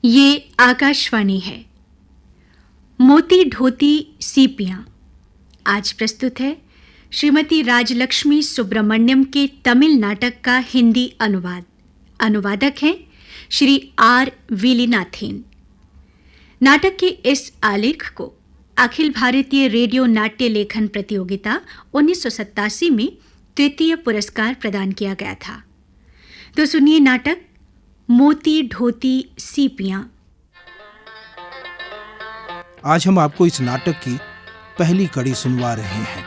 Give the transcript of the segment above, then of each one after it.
ये आकाशवाणी है। मोती ढोती सीपियाँ आज प्रस्तुत है श्रीमती राजलक्ष्मी सुब्रमण्यम के तमिल नाटक का हिंदी अनुवाद। अनुवादक हैं श्री आर विलिनाथेन। नाटक के इस आलेख को अखिल भारतीय रेडियो नाट्य लेखन प्रतियोगिता 1987 में तृतीय पुरस्कार प्रदान किया गया था। तो सुनिए नाटक मोती ढोती सीपियाँ। आज हम आपको इस नाटक की पहली कड़ी सुनवा रहे हैं।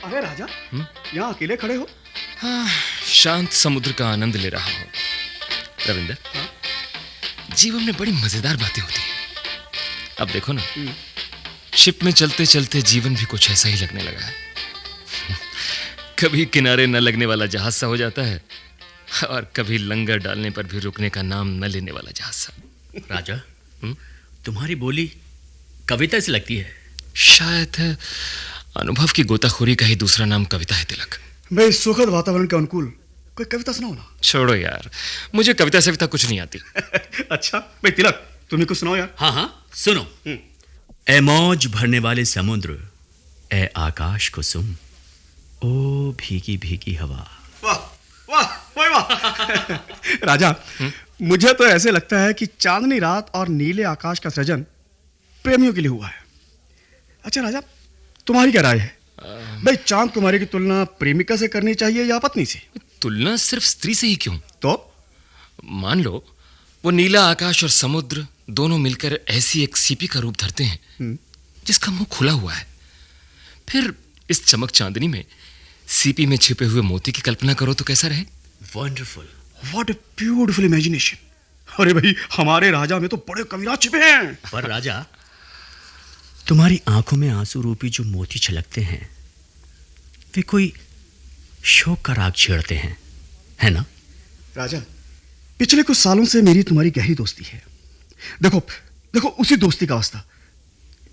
अरे राजा, यहाँ अकेले खड़े हो? हाँ, शांत समुद्र का आनंद ले रहा हूँ। रविंदर, जीवन में बड़ी मजेदार बातें होती हैं। अब देखो ना, शिप में चलते चलते जीवन भी कुछ ऐसा ही लगने लगा है। कभी किनारे न लगने वाला जहाज सा हो जाता है और कभी लंगर डालने पर भी रुकने का नाम न लेने वाला जहाज सा। राजा, तुम्हारी बोली कविता से लगती है। शायद अनुभव की गोताखोरी का ही दूसरा नाम कविता है। तिलक, मैं इस सुखद वातावरण के अनुकूल कोई कविता सुनाओ ना। छोड़ो यार, मुझे कविता सविता कुछ नहीं आती। अच्छा भाई तिलक, तुम्हें कुछ सुनाओ यार। हाँ, सुनो। ए मौज भरने वाले समुद्र, ए आकाश कुसुम, ओ भीगी भीगी हवा। वाह वाह वाह। राजा, मुझे तो ऐसे लगता है कि चांदनी रात और नीले आकाश का सृजन प्रेमियों के लिए हुआ है। अच्छा राजा, तुम्हारी क्या राय है? भाई चांद कुमारी की तुलना प्रेमिका से करनी चाहिए या पत्नी से? तुलना सिर्फ स्त्री से ही क्यों? तो मान लो वो नीला आकाश और समुद्र दोनों मिलकर ऐसी एक सीपी का रूप धरते हैं जिसका मुंह खुला हुआ है। फिर इस चमक चांदनी में सीपी में छिपे हुए मोती की कल्पना करो तो कैसा रहे? Wonderful. What a beautiful imagination. अरे भाई, हमारे राजा में तो बड़े कविराज छिपे हैं। पर राजा, तुम्हारी आंखों में आंसू रूपी जो मोती छलकते हैं वे कोई शोक का राग छेड़ते हैं, है ना? राजा, पिछले कुछ सालों से मेरी तुम्हारी गहरी दोस्ती है। देखो देखो, उसी दोस्ती का वास्ता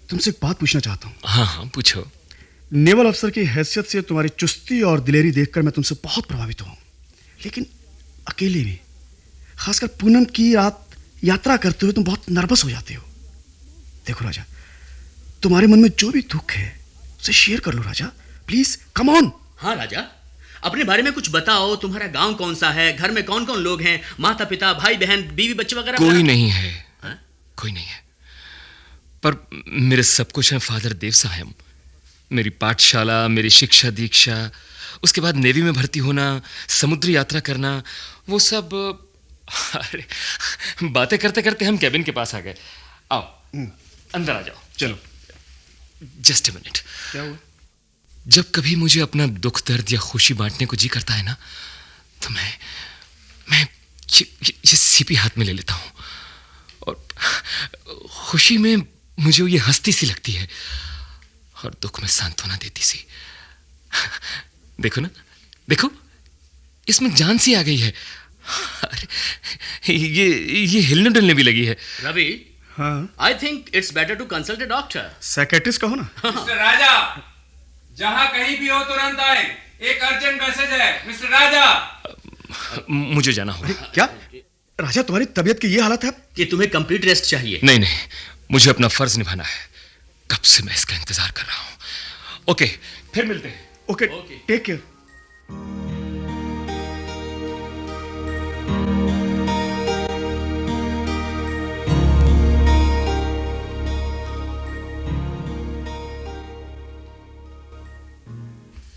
तुमसे एक बात पूछना चाहता हूँ। हाँ, पूछो। नेवल अफसर की हैसियत से तुम्हारी चुस्ती और दिलेरी देखकर मैं तुमसे बहुत प्रभावित हूँ, लेकिन अकेले में, खासकर पूनम की रात यात्रा करते हुए तुम बहुत नर्वस हो जाते हो। देखो राजा, तुम्हारे मन में जो भी दुख है उसे शेयर कर लो राजा, प्लीज कम ऑन। हाँ राजा, अपने बारे में कुछ बताओ। तुम्हारा गांव कौन सा है? घर में कौन कौन लोग हैं? माता पिता, भाई बहन, बीवी बच्चे वगैरह? कोई नहीं है। कोई नहीं है, पर मेरे सब कुछ है फादर देव साहब। मेरी पाठशाला, मेरी शिक्षा दीक्षा, उसके बाद नेवी में भर्ती होना, समुद्री यात्रा करना, वो सब। अरे, बातें करते करते हम कैबिन के पास आ गए। आओ अंदर आ जाओ। चलो। Just a minute. क्या हुआ? जब कभी मुझे अपना दुख दर्द या खुशी बांटने को जी करता है ना, तो मैं ये सीपी हाथ में ले लेता हूं और खुशी में मुझे ये हंसती सी लगती है और दुख में सांत्वना देती सी। देखो ना, देखो, इसमें जान सी आ गई है। अरे ये हिलने डुलने भी लगी है। रवि, हाँ, I think it's better to consult a doctor. Psychiatrist कहो ना। मिस्टर राजा, जहां कहीं भी हो तुरंत आए। एक अर्जेंट मैसेज है मिस्टर राजा। मुझे जाना होगा। क्या राजा, तुम्हारी तबीयत की ये हालत है कि तुम्हें कंप्लीट रेस्ट चाहिए? नहीं, मुझे अपना फर्ज निभाना है। कब से मैं इसका इंतजार कर रहा हूं। ओके, फिर मिलते हैं। Okay, take care.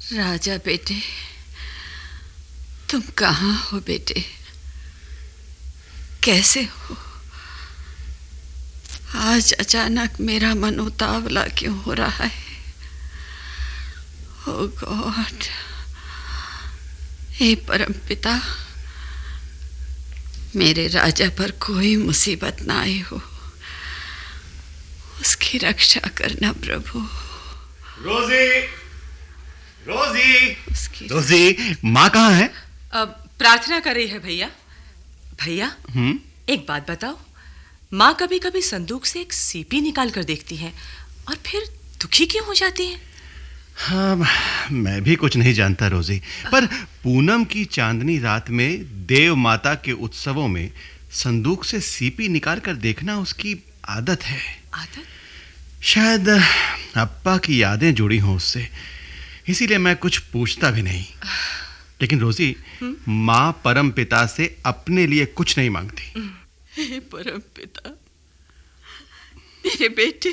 राजा बेटे, तुम कहाँ हो बेटे? कैसे हो? आज अचानक मेरा मन उतावला क्यों हो रहा है? ओ गॉड, हे परम पिता, मेरे राजा पर कोई मुसीबत ना आई हो, उसकी रक्षा करना प्रभु। रोजी, रोजी, रोजी, माँ कहाँ है? अब प्रार्थना कर रही है भैया। भैया, एक बात बताओ, माँ कभी कभी संदूक से एक सीपी निकाल कर देखती है और फिर दुखी क्यों हो जाती है? हाँ, मैं भी कुछ नहीं जानता रोजी, पर पूनम की चांदनी रात में देव माता के उत्सवों में संदूक से सीपी निकाल कर देखना उसकी आदत है। आदत? शायद अप्पा की यादें जुड़ी हों उससे, इसीलिए मैं कुछ पूछता भी नहीं। लेकिन रोजी, माँ परम पिता से अपने लिए कुछ नहीं मांगती। हे परम पिता, मेरे बेटे,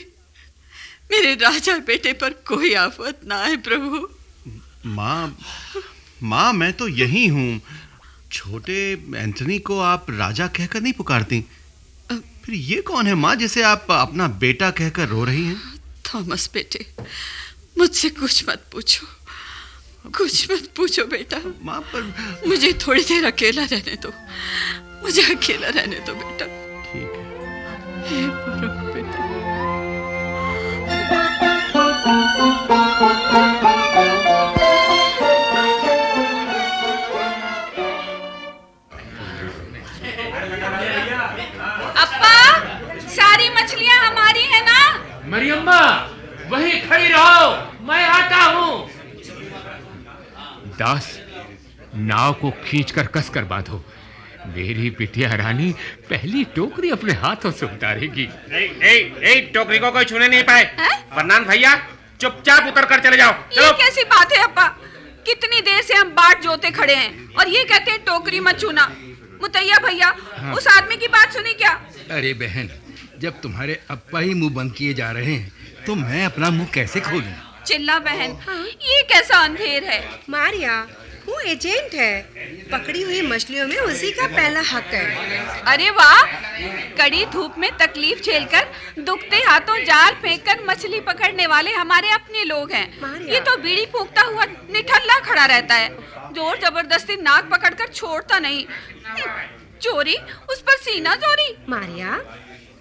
मेरे राजा बेटे पर कोई आफत ना आए प्रभु। माँ, मैं तो यही हूँ। छोटे एंथनी को आप राजा कहकर नहीं पुकारती, फिर ये कौन है माँ जिसे आप अपना बेटा कहकर रो रही हैं? थॉमस बेटे, मुझसे कुछ मत पूछो, कुछ मत पूछो बेटा। माँ, पर मुझे थोड़ी देर अकेला रहने दो, मुझे अकेला रहने दो बेटा। ठीक है। हे परम पिता। अप्पा, सारी मछलियाँ हमारी है ना? मरियम्मा, वहीं खड़ी रहो, मैं आता हूँ। दास, नाव को खींचकर कसकर बांधो। मेरी बिटिया रानी पहली टोकरी अपने हाथों से उतारेगी। टोकरी को कोई छूने नहीं पाए। फरनान भैया, चुपचाप उतर कर चले जाओ। ये कैसी बात है अप्पा? कितनी देर से हम बाट जोते खड़े हैं और ये कहते हैं टोकरी मत छूना। मुतैया भैया, उस आदमी की बात सुनी क्या? अरे बहन, जब तुम्हारे अप्पा ही मुंह बंद किए जा रहे हैं तो मैं अपना मुंह कैसे खोलूं? चिल्ला बहन, ये कैसा अंधेर है? मारिया, वो एजेंट है, पकड़ी हुई मछलियों में उसी का पहला हक है। अरे वाह, कड़ी धूप में तकलीफ झेलकर दुखते हाथों जाल फेंककर मछली पकड़ने वाले हमारे अपने लोग हैं। ये तो बीड़ी फूंकता हुआ निठल्ला खड़ा रहता है, जोर जबरदस्ती नाक पकड़कर छोड़ता नहीं। चोरी, उस पर सीना चोरी। मारिया,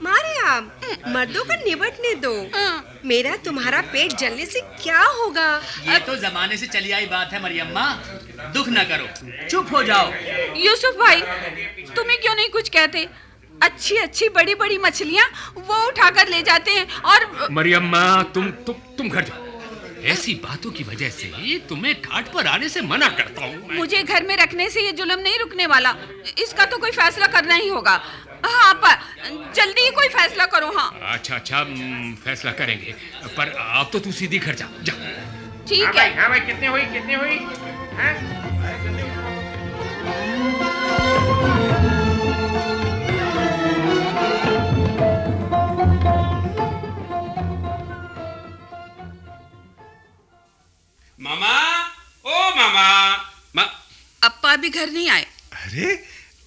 मारिया, मर्दों को निबटने दो। मेरा तुम्हारा पेट जलने से क्या होगा? ये तो जमाने से चली आई बात है मरियम्मा, दुख न करो, चुप हो जाओ। यूसुफ भाई, तुम्हें क्यों नहीं कुछ कहते? अच्छी अच्छी बड़ी बड़ी मछलियाँ वो उठाकर ले जाते हैं और मरियम्मा, तुम घर जाओ। ऐसी बातों की वजह से तुम्हें घाट पर आने से मना करता हूँ। मुझे घर में रखने से ये जुल्म नहीं रुकने वाला। इसका तो कोई फैसला करना ही होगा। हाँ पर जल्दी ही कोई फैसला करो। हाँ अच्छा, फैसला करेंगे, पर आप तो तू सीधी घर जा। ठीक है। हाँ भाई, कितनी हुई? मामा, ओ मामा, अप्पा भी घर नहीं आए। अरे,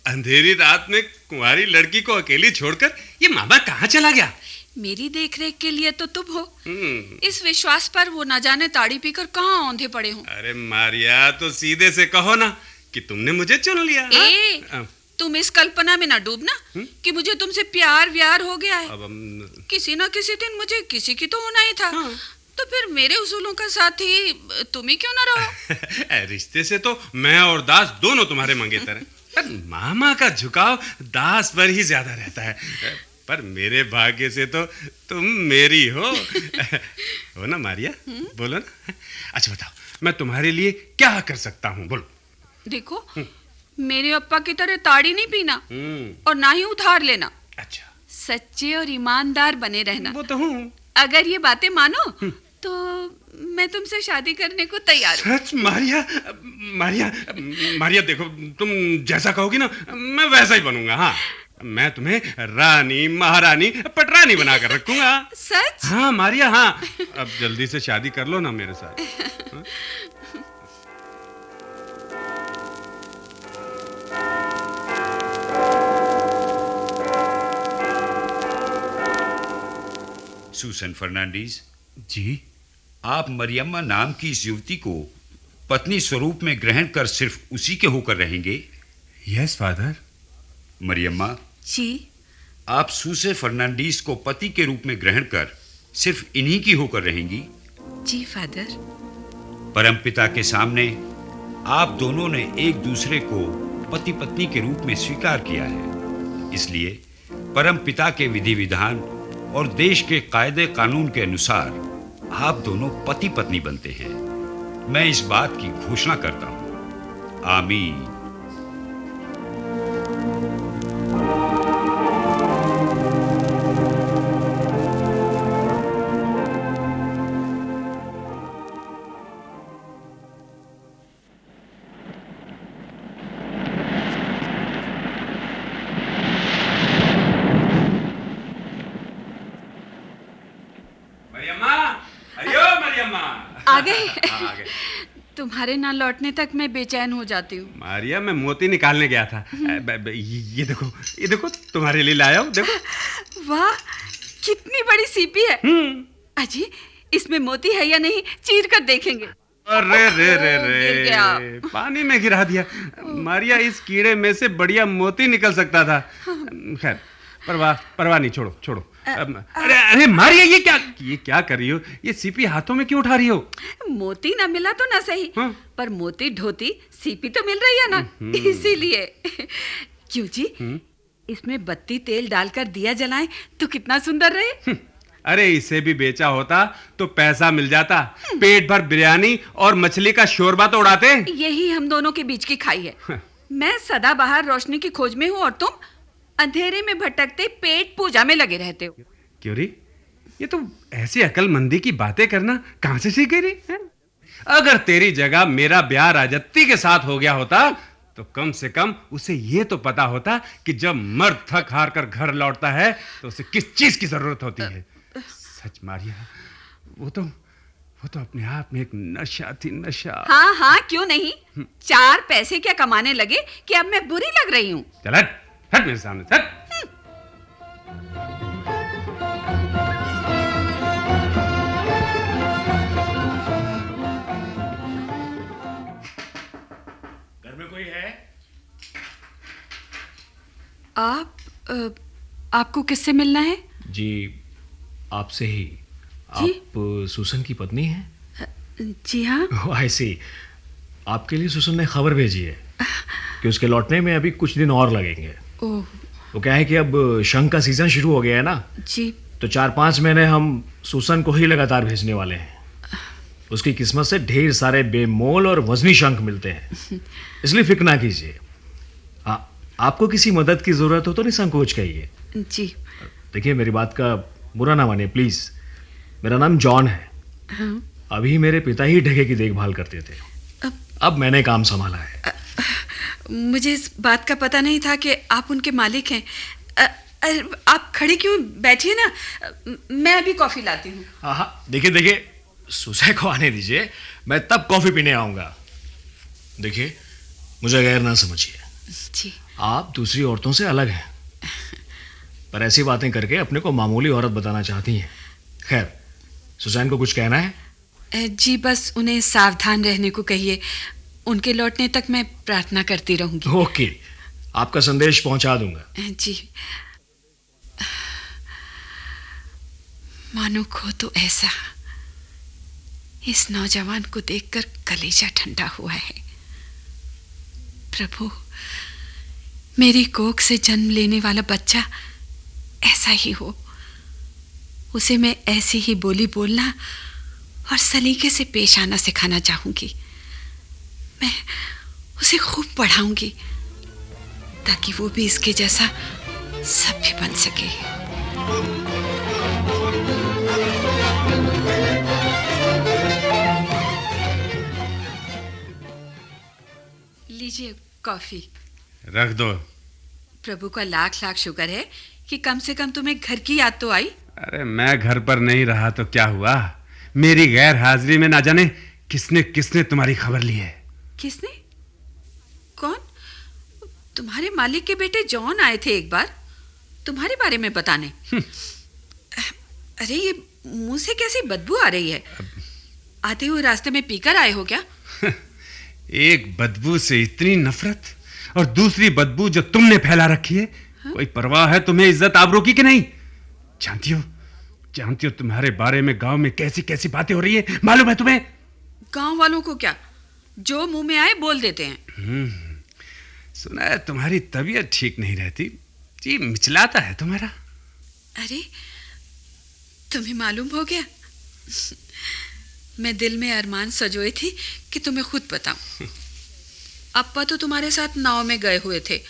अंधेरी रात में कुंवारी लड़की को अकेली छोड़कर ये मामा कहाँ चला गया? मेरी देखरेख के लिए तो तुम हो, इस विश्वास पर वो न जाने ताड़ी पीकर कहाँ औंधे पड़े हो। अरे मारिया, तो सीधे से कहो ना कि तुमने मुझे चुन लिया। तुम इस कल्पना में ना डूबना कि मुझे तुमसे प्यार व्यार हो गया है। किसी न किसी दिन मुझे किसी की तो होना ही था। तो फिर मेरे उसूलों का साथी तुम ही क्यों ना रहो? रिश्ते से तो मैं और दास दोनों तुम्हारे मंगेतर हैं, पर मामा का झुकाव दास पर ही ज्यादा रहता है। पर मेरे भाग्य से तो तुम मेरी हो ना मारिया? बोलो ना। अच्छा बताओ, मैं तुम्हारे लिए क्या कर सकता हूँ, बोलो। देखो, मेरे अप्पा की तरह ताड़ी नहीं पीना और ना ही उधार लेना। अच्छा, सच्चे और ईमानदार बने रहना। वो तो हूँ। अगर ये बातें मानो तो मैं तुमसे शादी करने को तैयार हूँ। सच? मारिया, देखो, तुम जैसा कहोगी ना मैं वैसा ही बनूंगा। हाँ, मैं तुम्हें रानी, महारानी, पटरानी बनाकर रखूंगा। सच? हाँ मारिया, हाँ। अब जल्दी से शादी कर लो ना मेरे साथ। हाँ? सूसन फर्नांडीज जी, आप मरियम्मा नाम की इस युवती को पत्नी स्वरूप में ग्रहण कर सिर्फ उसी के होकर रहेंगे? Yes father. मरियम्मा जी, आप सूसे फर्नांडीज को पति के रूप में ग्रहण कर सिर्फ इन्हीं की होकर रहेंगी? जी फादर, परमपिता के सामने आप दोनों ने एक दूसरे को पति पत्नी के रूप में स्वीकार किया है। इसलिए परमपिता के विधि विधान और देश के कायदे कानून के अनुसार आप दोनों पति पत्नी बनते हैं। मैं इस बात की घोषणा करता हूं। आमीन। आ गए? तुम्हारे ना लौटने तक मैं बेचैन हो जाती हूँ। मारिया, मैं मोती निकालने गया था। ये देखो तुम्हारे लिए लाया हूँ, देखो। वाह, कितनी बड़ी सीपी है। अजी, इसमें मोती है या नहीं, चीर कर देखेंगे। अरे रे रे गिर गया। पानी में गिरा दिया। मारिया, इस कीड़े में से बढ़िया मोती निकल सकता था। खैर, परवाह नहीं, छोड़ो। अरे मारिया, ये क्या कर रही हो? ये सीपी हाथों में क्यों उठा रही हो? मोती ना मिला तो ना सही, पर मोती ढोती सीपी तो मिल रही है ना, इसीलिए। क्यों जी, इसमें बत्ती तेल डालकर दिया जलाएं तो कितना सुंदर रहे। अरे इसे भी बेचा होता तो पैसा मिल जाता। पेट भर बिरयानी और मछली का शोरबा तो उड़ाते। यही हम दोनों के बीच की खाई है। मैं सदा बाहर रोशनी की खोज में हूँ और तुम अंधेरे में भटकते पेट पूजा में लगे रहते हो। क्यों री, ये तो ऐसी अकलमंदी की बातें करना कहां से सीख गई है? अगर तेरी जगह मेरा ब्याह राजत्ती के साथ हो गया होता तो कम से कम उसे ये तो पता होता कि जब मर्द थक हार कर घर लौटता है तो उसे किस चीज की जरूरत होती है। सच मारिया, वो तो अपने आप में एक नशा थी, नशा। हाँ, क्यों नहीं। 4 पैसे क्या कमाने लगे कि अब मैं बुरी लग रही हूँ। चल हट मेरे सामने, हट। घर में कोई है? आपको किससे मिलना है? जी, आपसे ही। जी? आप सुसन की पत्नी हैं? जी हाँ। आई सी। आपके लिए सुसन ने खबर भेजी है कि उसके लौटने में अभी कुछ दिन और लगेंगे। वो क्या है कि अब शंख का सीजन शुरू हो गया है ना जी, तो 4-5 महीने हम सुसन को ही लगातार भेजने वाले हैं। उसकी किस्मत से ढेर सारे बेमोल और वजनी शंख मिलते हैं, इसलिए फिक्र ना कीजिए। आपको किसी मदद की जरूरत हो तो निसंकोच कहिए। जी। देखिए, मेरी बात का बुरा ना मानिए प्लीज। मेरा नाम जॉन है। हाँ? अभी मेरे पिता ही ढगे की देखभाल करते थे, अब मैंने काम संभाला है। मुझे इस बात का पता नहीं था कि आप उनके मालिक हैं। आप खड़े क्यों, बैठिए ना, मैं अभी कॉफी लाती हूँ। हाँ, देखिए, सुसै को आने दीजिए, मैं तब कॉफी पीने आऊंगा। देखिए, मुझे गैर ना समझिए। जी। आप दूसरी औरतों से अलग हैं, पर ऐसी बातें करके अपने को मामूली औरत बताना चाहती हैं। खैर, सुसैन को कुछ कहना है? जी, बस उन्हें सावधान रहने को कहिए। उनके लौटने तक मैं प्रार्थना करती रहूंगी। ओके, आपका संदेश पहुंचा दूंगा। जी। मानो खो तो ऐसा, इस नौजवान को देखकर कलेजा ठंडा हुआ है। प्रभु, मेरी कोख से जन्म लेने वाला बच्चा ऐसा ही हो। उसे मैं ऐसी ही बोली बोलना और सलीके से पेश आना सिखाना चाहूंगी। मैं उसे खूब पढ़ाऊंगी ताकि वो भी इसके जैसा सभ्य बन सके। लीजिए कॉफी। रख दो। प्रभु का लाख लाख शुक्र है कि कम से कम तुम्हें घर की याद तो आई। अरे मैं घर पर नहीं रहा तो क्या हुआ, मेरी गैर हाजिरी में ना जाने किसने तुम्हारी खबर ली है। किसने? कौन? तुम्हारे मालिक के बेटे जॉन आए थे एक बार तुम्हारे बारे में बताने। अरे ये मुंह से कैसी बदबू आ रही है? आते हुए रास्ते में पीकर आए हो क्या? एक बदबू से इतनी नफरत और दूसरी बदबू जो तुमने फैला रखी है। हाँ? कोई परवाह है तुम्हें इज्जत आबरू की कि नहीं? जानती हो तुम्हारे बारे में गांव में कैसी कैसी बातें हो रही है, मालूम है तुम्हें? गांव वालों को क्या, जो मुंह में आए बोल देते हैं। सुना है तुम्हारी तबीयत ठीक नहीं रहती जी, मिचलाता है तुम्हारा। अरे तुम्हें मालूम हो गया? मैं दिल में अरमान सजोई थी कि तुम्हें खुद बताऊं। अप्पा तो तुम्हारे साथ नाव में गए हुए थे,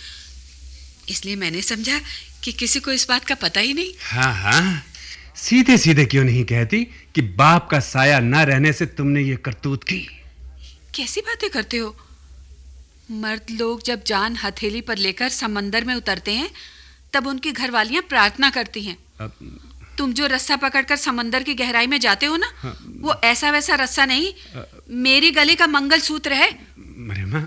इसलिए मैंने समझा कि किसी को इस बात का पता ही नहीं। हाँ हाँ, सीधे सीधे क्यों नहीं कहती कि बाप का साया न रहने से तुमने ये करतूत की? कैसी बातें करते हो? मर्द लोग जब जान हथेली पर लेकर समंदर में उतरते हैं तब उनकी घरवालियां प्रार्थना करती हैं। तुम जो रस्सा पकड़कर समंदर की गहराई में जाते हो ना, वो ऐसा वैसा रस्सा नहीं, मेरे गले का मंगलसूत्र है। मरियम्मा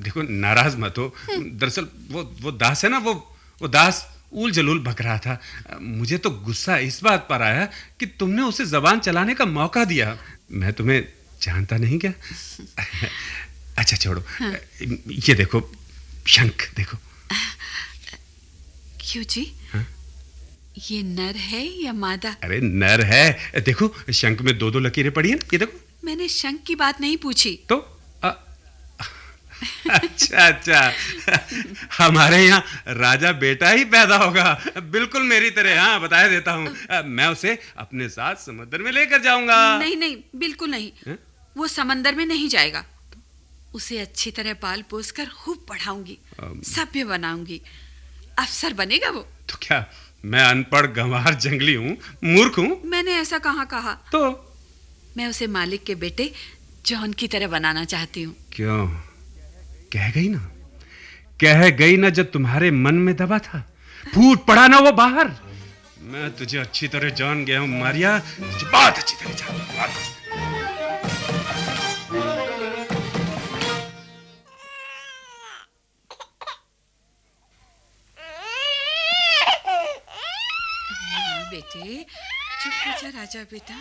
देखो, नाराज मत हो। दरअसल वो दास है ना, वो दास ऊल जलूल बक रहा था। मुझे तो गुस्सा इस बात पर आया कि तुमने उसे जबान चलाने का मौका दिया। मैं तुम्हें जानता नहीं क्या? अच्छा छोड़ो। हाँ। ये देखो शंख देखो। क्यों जी? हाँ? ये नर है या मादा? अरे नर है, देखो शंख में 2-2 लकीरें पड़ी हैं, ये देखो। मैंने शंख की बात नहीं पूछी। तो अच्छा हमारे यहाँ राजा बेटा ही पैदा होगा, बिल्कुल मेरी तरह। हाँ बता देता हूँ, मैं उसे अपने साथ समंदर में लेकर जाऊंगा। नहीं बिल्कुल नहीं। है? वो समंदर में नहीं जाएगा। उसे अच्छी तरह पाल पोस कर खूब पढ़ाऊंगी, सभ्य बनाऊंगी, अफसर बनेगा वो। तो क्या मैं अनपढ़ गंवार जंगली हूँ, मूर्ख हूँ? मैंने ऐसा कहाँ कहा। तो मैं उसे मालिक के बेटे जॉन की तरह बनाना चाहती हूँ। क्यों? कह गई ना जब तुम्हारे मन में दबा था, फूट पड़ा ना वो बाहर। मैं तुझे अच्छी तरह जान गया हूँ मारिया, तुझे बहुत अच्छी तरह जान गया। बेटे चुप हो जा राजा बेटा,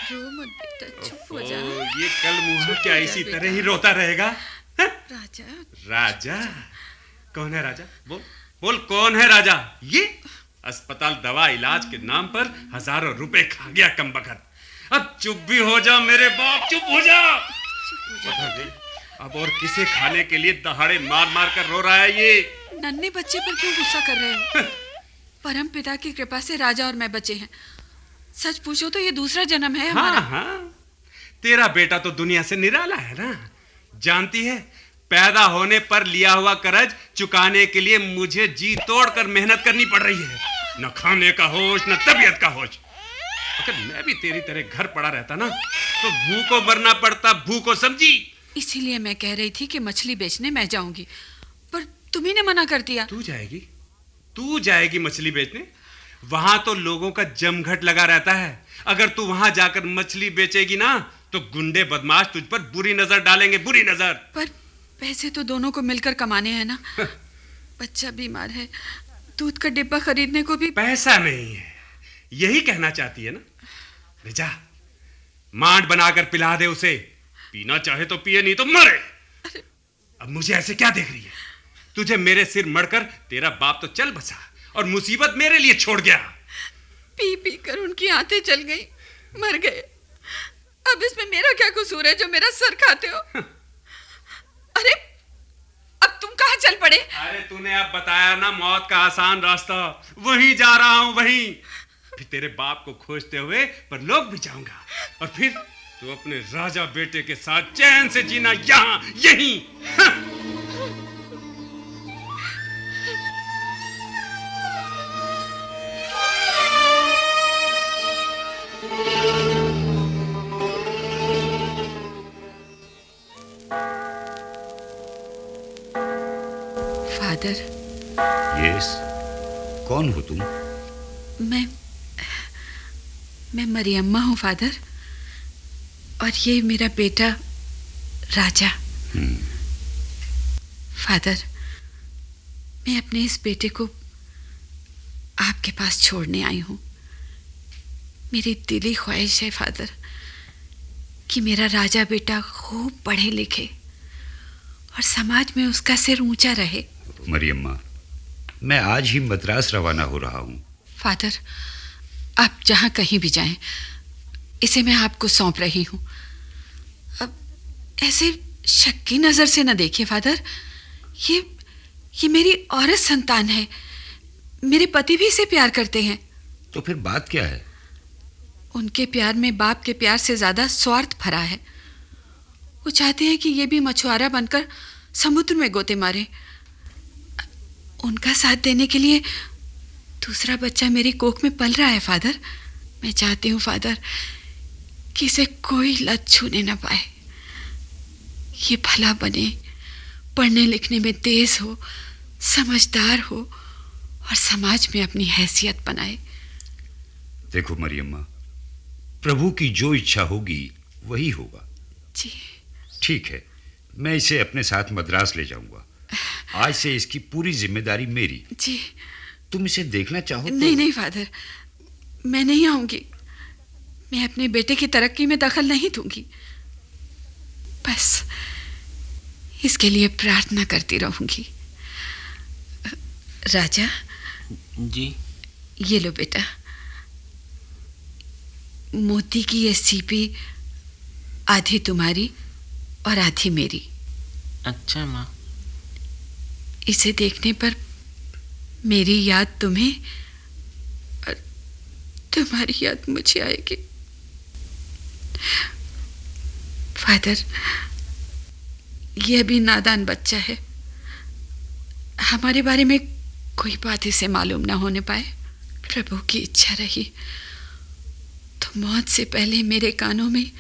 रो मत बेटा, चुप हो जा। ये कल मुँह क्या इसी तरह ही रोता रहेगा? राजा कौन है? राजा बोल कौन है राजा? ये अस्पताल दवा इलाज के नाम पर हजारों रुपए खा गया कमबख्त। अब चुप भी हो जा मेरे बाप, चुप हो जा। अब और किसे खाने के लिए दहाड़े मार मार कर रो रहा है ये? नन्हे बच्चे पर क्यों गुस्सा कर रहे हो? परम पिता की कृपा से राजा और मैं बचे हैं। सच पूछो तो ये दूसरा जन्म है हमारा। हाँ, तेरा बेटा तो दुनिया से निराला है ना। जानती है, पैदा होने पर लिया हुआ कर्ज चुकाने के लिए मुझे जी तोड़कर मेहनत करनी पड़ रही है। न खाने का होश, न तबीयत का होश। अगर मैं भी तेरी तरह घर पड़ा रहता ना, तो भूखों मरना पड़ता, भूखों समझी। इसीलिए मैं कह रही थी कि मछली बेचने मैं जाऊंगी, पर तुम्ही ने मना कर दिया। तू जाएगी मछली बेचने? वहां तो लोगों का जमघट लगा रहता है। अगर तू वहां जाकर मछली बेचेगी ना, तो गुंडे बदमाश तुझ पर बुरी नजर डालेंगे, बुरी नजर। पर पैसे तो दोनों को मिलकर कमाने हैं ना। बच्चा बीमार है, दूध का डिब्बा खरीदने को भी पैसा नहीं है, यही कहना चाहती है ना? ले जा, मांड बनाकर पिला दे उसे। पीना चाहे तो पिए, नहीं तो मरे। अब मुझे ऐसे क्या देख रही है? तुझे मेरे सिर मड़कर तेरा बाप तो चल बसा और मुसीबत मेरे लिए छोड़ गया। पी पी कर उनकी आंतें चल गई, मर गए। अब इसमें मेरा क्या कसूर है जो मेरा सर खाते हो? अरे अब तुम कहाँ चल पड़े? अरे तूने अब बताया ना मौत का आसान रास्ता, वहीं जा रहा हूं, वहीं। फिर तेरे बाप को खोजते हुए परलोक भी जाऊंगा, और फिर तू अपने राजा बेटे के साथ चैन से जीना यहां, यहीं। फादर। यस, कौन हो तुम? मैं मरियम्मा हूँ फादर, और ये मेरा बेटा राजा। फादर, मैं अपने इस बेटे को आपके पास छोड़ने आई हूँ। मेरी दिली ख्वाहिश है फादर कि मेरा राजा बेटा खूब पढ़े लिखे और समाज में उसका सिर ऊंचा रहे। मरियम्मा, मैं आज ही मद्रास रवाना हो रहा हूँ। फादर, आप जहाँ कहीं भी जाएं, इसे मैं आपको सौंप रही हूँ। अब ऐसे शक की नजर से न देखिए फादर। ये मेरी औरत संतान है। मेरे पति भी इसे प्यार करते हैं। तो फिर बात क्या है? उनके प्यार में बाप के प्यार से ज्यादा स्वार्थ भरा है। वो चाहते हैं कि ये भी मछुआरा बनकर समुद्र में गोते मारे। उनका साथ देने के लिए दूसरा बच्चा मेरी कोख में पल रहा है फादर। मैं चाहती हूँ फादर कि इसे कोई लत छूने न पाए। ये भला बने, पढ़ने लिखने में तेज हो, समझदार हो और समाज में अपनी हैसियत बनाए। देखो मरियम्मा, प्रभु की जो इच्छा होगी वही होगा। जी ठीक है, मैं इसे अपने साथ मद्रास ले जाऊंगा। आज से इसकी पूरी जिम्मेदारी मेरी। जी। तुम इसे देखना चाहो तो? नहीं फादर, मैं नहीं आऊंगी। मैं अपने बेटे की तरक्की में दखल नहीं दूंगी। बस इसके लिए प्रार्थना करती रहूंगी। राजा जी, ये लो बेटा, मोती की ये सीपी आधी तुम्हारी और आधी मेरी। अच्छा माँ। इसे देखने पर मेरी याद तुम्हें और तुम्हारी याद मुझे आएगी। फादर, ये अभी नादान बच्चा है। हमारे बारे में कोई बात इसे मालूम ना होने पाए। प्रभु की इच्छा रही तो मौत से पहले मेरे कानों में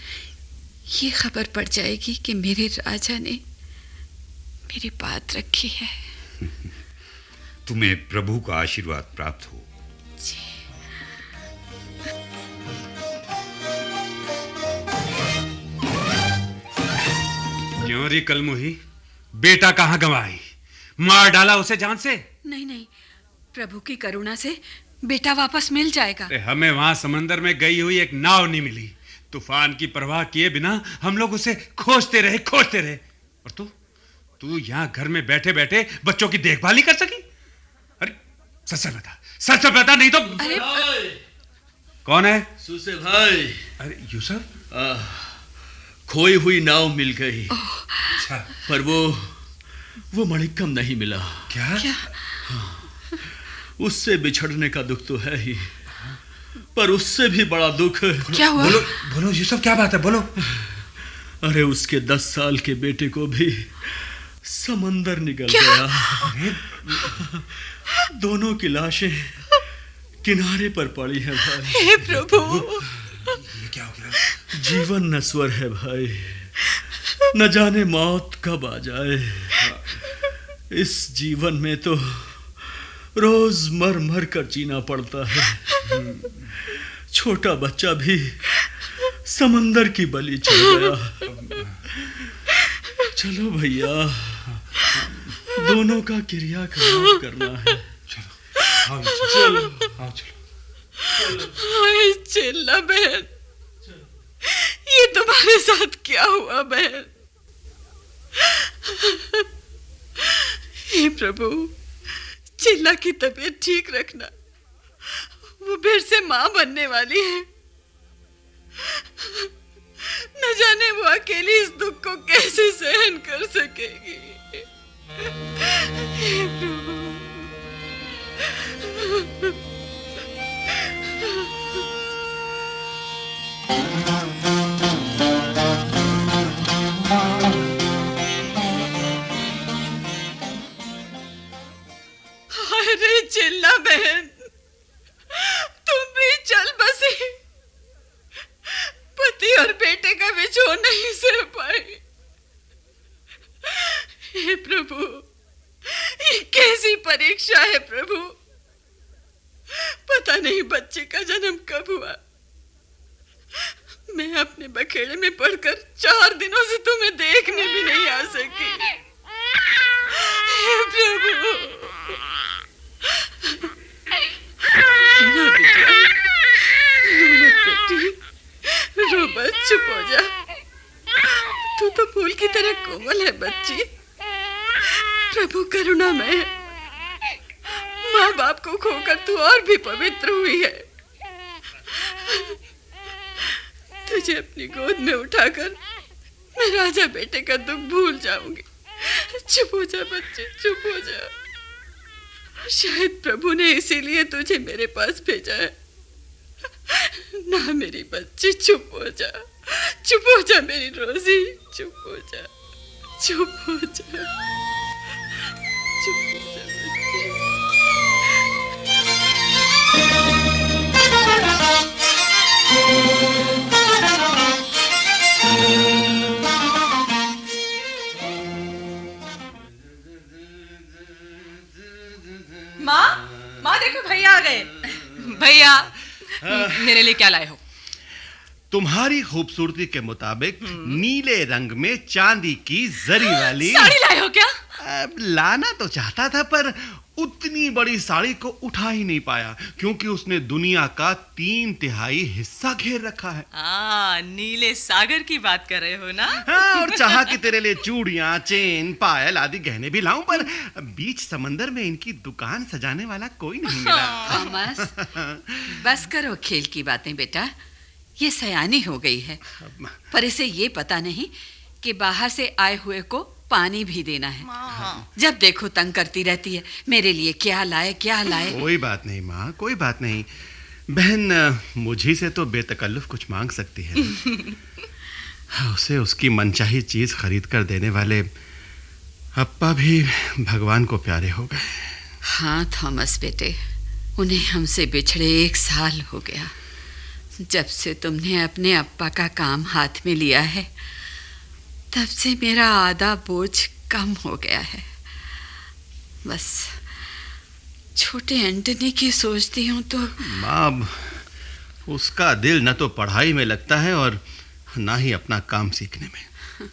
ये खबर पड़ जाएगी कि मेरे राजा ने मेरी बात रखी है। तुम्हें प्रभु का आशीर्वाद प्राप्त हो। क्यों री कलमुही, बेटा कहाँ गंवाई? मार डाला उसे जान से? नहीं, प्रभु की करुणा से बेटा वापस मिल जाएगा। हमें वहां समंदर में गई हुई एक नाव नहीं मिली। तूफान की परवाह किए बिना हम लोग उसे खोजते रहे। और तू यहाँ घर में बैठे बैठे बच्चों की देखभाल नहीं कर सकी? अरे सच बता नहीं तो। अरे कौन है? सुसे भाई। अरे यूसुफ, खोई हुई नाव मिल गई। अच्छा। पर वो मणिक्कम नहीं मिला। क्या? हाँ, उससे बिछड़ने का दुख तो है ही, पर उससे भी बड़ा दुख। क्या हुआ? बोलो यूसुफ, क्या बात है? बोलो। अरे उसके 10 साल के बेटे को भी समंदर निगल गया। दोनों की लाशें किनारे पर पड़ी है भाई। हे प्रभु, ये क्या हो गया? जीवन नश्वर है भाई, न जाने मौत कब आ जाए। इस जीवन में तो रोज मर मर कर जीना पड़ता है। छोटा बच्चा भी समंदर की बलि चढ़ गया। चलो भैया, दोनों का क्रियाकर्म करना है। चलो। हाय चिल्ला बहन, ये तुम्हारे साथ क्या हुआ बहन? हे प्रभु, चिल्ला की तबीयत ठीक रखना। वो फिर से मां बनने वाली है। न जाने वो अकेली इस दुख को कैसे सहन कर सकेगी। हे प्रभु। अरे चिल्ला बहन, तुम भी चल बसी। पति और बेटे का विछोड़ नहीं सह पाई। हे प्रभु, ये कैसी परीक्षा है प्रभु। पता नहीं बच्चे का जन्म कब हुआ। मैं अपने बखेड़े में पड़कर 4 दिनों से तुम्हें देखने भी नहीं आ सकी। हे प्रभु। ना बिटिया, रो मत बेटी, रो बस, चुप हो जा। तू तो फूल की तरह कोमल है बच्ची। प्रभु करुणामय है। माँ बाप को खोकर तू और भी पवित्र हुई है। तुझे अपनी गोद में उठाकर मैं राजा बेटे का दुख भूल जाऊंगी। चुप हो जा बच्चे, चुप हो जा। शायद प्रभु ने इसीलिए तुझे मेरे पास भेजा है ना मेरी बच्ची। चुप हो जा, चुप हो जा मेरी रोजी, चुप हो जा, चुप हो जा, चुप हो जा बच्चे। माँ देखो भैया आ गए। भैया मेरे लिए क्या लाए हो? तुम्हारी खूबसूरती के मुताबिक नीले रंग में चांदी की जरी वाली साड़ी लाए हो क्या? लाना तो चाहता था पर उतनी बड़ी साड़ी को उठा ही नहीं पाया क्योंकि उसने दुनिया का 3/3 हिस्सा घेर रखा है। नीले सागर की बात कर रहे हो ना? हाँ, और चाहा कि तेरे लिए चूड़ियां, चेन, पायल आदि गहने भी लाऊं पर बीच समंदर में इनकी दुकान सजाने वाला कोई नहीं मिला। थॉमस, बस करो खेल की बातें बेटा। ये सयानी हो गई है पर इसे ये पता नहीं कि बाहर से आए हुए को पानी भी देना है। जब देखो तंग करती रहती है, मेरे लिए क्या लाए क्या लाए। कोई बात नहीं माँ, कोई बात नहीं। बहन मुझी से तो बेतकल्लुफ कुछ मांग सकती है। उसे उसकी मनचाही चीज खरीद कर देने वाले अप्पा भी भगवान को प्यारे हो गए। हाँ थॉमस बेटे, उन्हें हमसे बिछड़े 1 साल हो गया। जब से तुमने अपने अप्पा का काम हाथ में लिया है तब से मेरा आधा बोझ कम हो गया है। बस छोटे एंटनी की सोचती हूँ तो माँ, उसका दिल न तो पढ़ाई में लगता है और ना ही अपना काम सीखने में।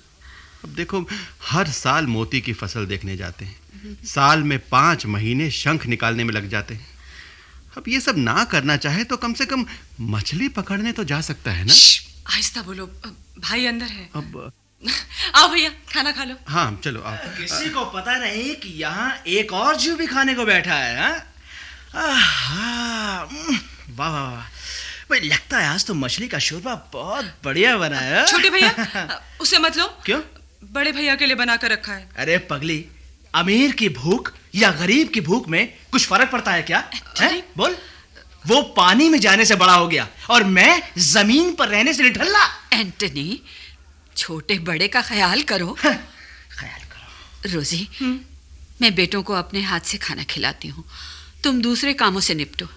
अब देखो हर साल मोती की फसल देखने जाते हैं, साल में 5 महीने शंख निकालने में लग जाते हैं। अब ये सब ना करना चाहे तो कम से कम मछली पकड़ने तो जा सकता है ना। आहिस्ता बोलो, भाई अंदर है। अब आओ भैया खाना खा लो। हाँ चलो आओ। किसी को पता नहीं कि यहाँ एक और जीव भी खाने को बैठा है। वाह वाह वाह, भाई लगता है आज तो मछली का शोरबा बहुत बढ़िया बना है। छोटे भैया उसे मत लो। क्यों? बड़े भैया के लिए बना कर रखा है। अरे पगली, अमीर की भूख या गरीब की भूख में कुछ फर्क पड़ता है क्या? है? बोल। वो पानी में जाने से बड़ा हो गया और मैं जमीन पर रहने से निठल्ला। एंटनी, छोटे बड़े का ख्याल करो। ख्याल करो। रोजी, मैं बेटों को अपने हाथ से खाना खिलाती हूँ, तुम दूसरे कामों से निपटो।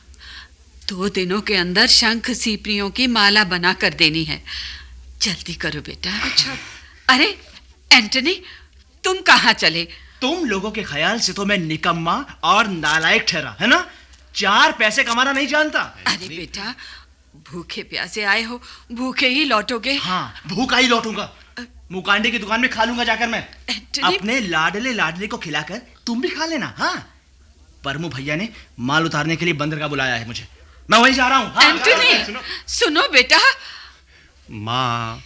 2 दिनों के अंदर शंख सीपरियों की माला बना कर देनी है। जल्दी करो बेटा। अच्छा। अरे एंटनी, तुम कहाँ चले? तुम लोगों के ख्याल से तो मैं निकम्मा और नालायक ठहरा, है ना? 4 पैसे कमाना नहीं जानता। अरे बेटा, भूखे प्यासे आए हो, भूखे ही लौटोगे। हाँ, भूखा ही लौटूंगा। मुकांडे की दुकान में खा लूंगा जाकर मैं। अपने लाडले लाडले को खिलाकर तुम भी खा लेना। हाँ, परमू भैया ने माल उतारने के लिए बंदरगाह बुलाया है मुझे, मैं वहीं जा रहा हूँ। हाँ, एंटनी, सुनो बेटा। माँ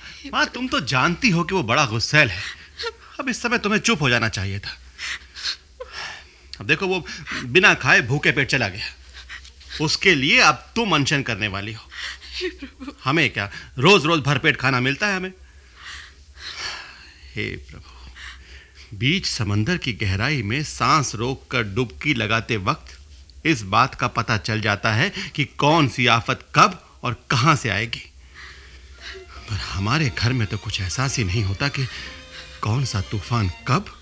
तुम तो जानती हो कि वो बड़ा गुस्सैल है। अब इस समय तुम्हें चुप हो जाना चाहिए था। अब देखो वो बिना खाए भूखे पेट चला गया, उसके लिए अब तुम अनशन करने वाली हो। हमें क्या रोज रोज भरपेट खाना मिलता है हमें? हे प्रभु, बीच समंदर की गहराई में सांस रोककर डुबकी लगाते वक्त इस बात का पता चल जाता है कि कौन सी आफत कब और कहां से आएगी। पर हमारे घर में तो कुछ एहसास ही नहीं होता कि कौन सा तूफान कब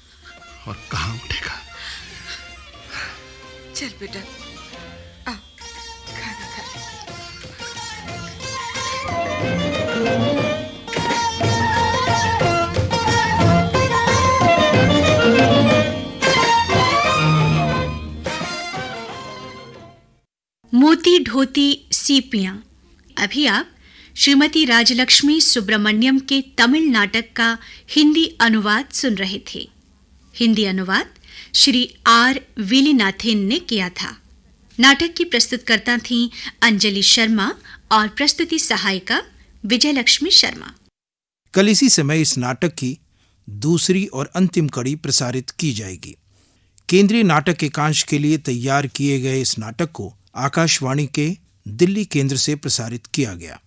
और कहां उठेगा। चल बेटा, आओ खाना खा ले। मोती ढोती सीपियां। अभी आप श्रीमती राजलक्ष्मी सुब्रमण्यम के तमिल नाटक का हिंदी अनुवाद सुन रहे थे। हिंदी अनुवाद श्री आर विलिनाथन ने किया था। नाटक की प्रस्तुतकर्ता थीं अंजलि शर्मा और प्रस्तुति सहायिका विजयलक्ष्मी शर्मा। कल इसी समय इस नाटक की दूसरी और अंतिम कड़ी प्रसारित की जाएगी। केंद्रीय नाटक एकांश के लिए तैयार किए गए इस नाटक को आकाशवाणी के दिल्ली केंद्र से प्रसारित किया गया।